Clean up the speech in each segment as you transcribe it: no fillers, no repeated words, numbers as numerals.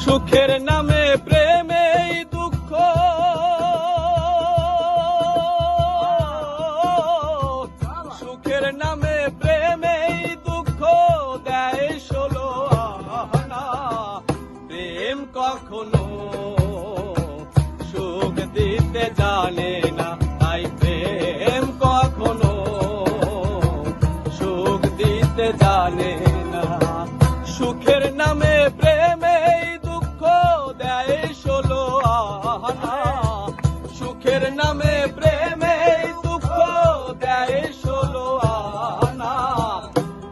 সুখের নামে প্রেমে দুঃখ, সুখের নামে প্রেমে দুঃখ দেয় ষোলো আনা। প্রেম কখনো সুখ দিতে জানে না, তাই প্রেম কখনো সুখ দিতে জানে না। সুখের নামে প্রেমে দুঃখ দেয় ষোলো আনা। সুখের নামে প্রেমে দুঃখ দেয় ষোলো আনা।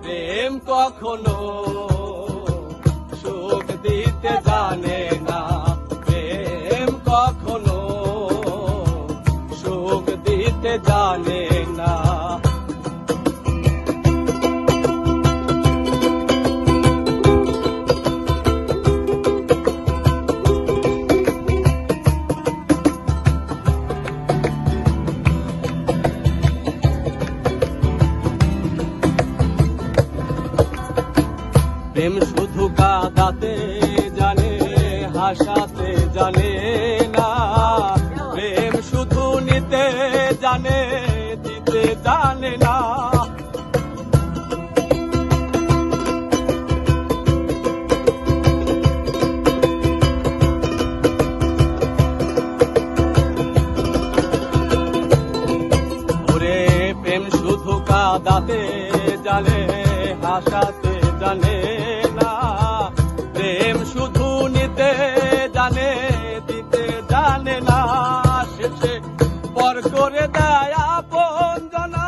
প্রেম কখনো সুখ দিতে জানে না, প্রেম কখনো সুখ দিতে জানে না। প্রেম শুধু কাঁদাতে জানে, হাসাতে জানে না। প্রেম শুধু নিতে জানে, দিতে জানে না। ওরে প্রেম শুধু কাঁদাতে জানে, হাসাতে জানে না। প্রেম শুধু নিতে জানে, দিতে জানে না। শেষে পর করে দেয় আপনজনা,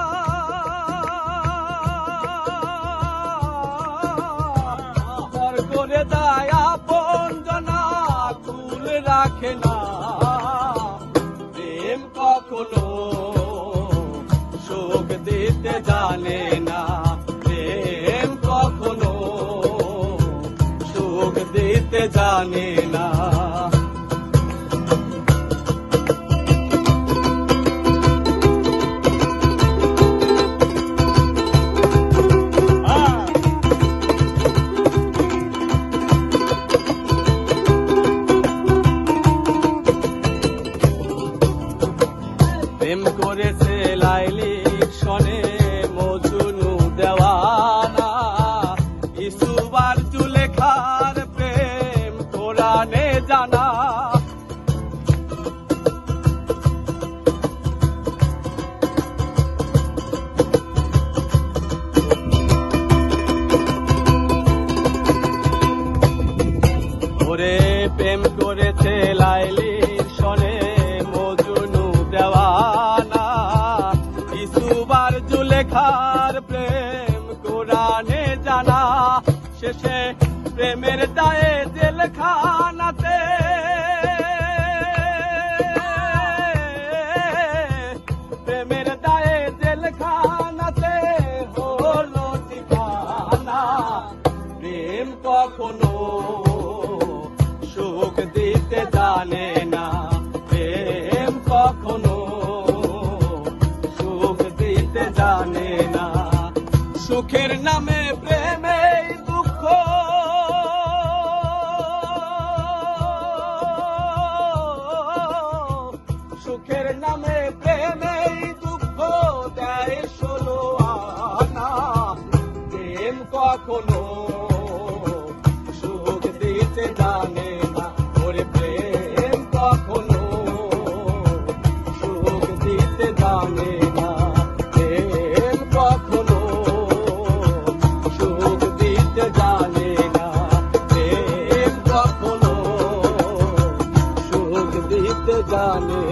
পর করে দেয় আপনজনা, কুল রাখে না। প্রেম কখনো সুখ দিতে জানে না, প্রেম কখনো সুখ দিতে জানে না। প্রেম করেছে লাইলি শনে মজনু দেওয়ানা। ইউসুফ আর জুলেখার প্রেম কোরআনে জানা। ওরে প্রেম করেছে লাইলির শনে মজনু দেওয়ানা। ইউসুফ আর জুলেখার প্রেম কোরআনে জানা। শেষে প্রেমের দায়ে জেলখানাতে, প্রেমের দায়ে জেলখানাতে হলো ঠিকানা। প্রেম কখনো সুখ দিতে জানে না, প্রেম কখনো সুখ দিতে জানে না। সুখের নামে প্রেমে দুঃখ, সুখের নামে প্রেমে দুঃখ দেয় ষোলো আনা। প্রেম কখনো সুখ দিতে জানে না, ওরে প্রেম কখনো সুখ দিতে জানে না। প্রেম কখনো সুখ দিতে জানে না, প্রেম কখনো সুখ দিতে জানে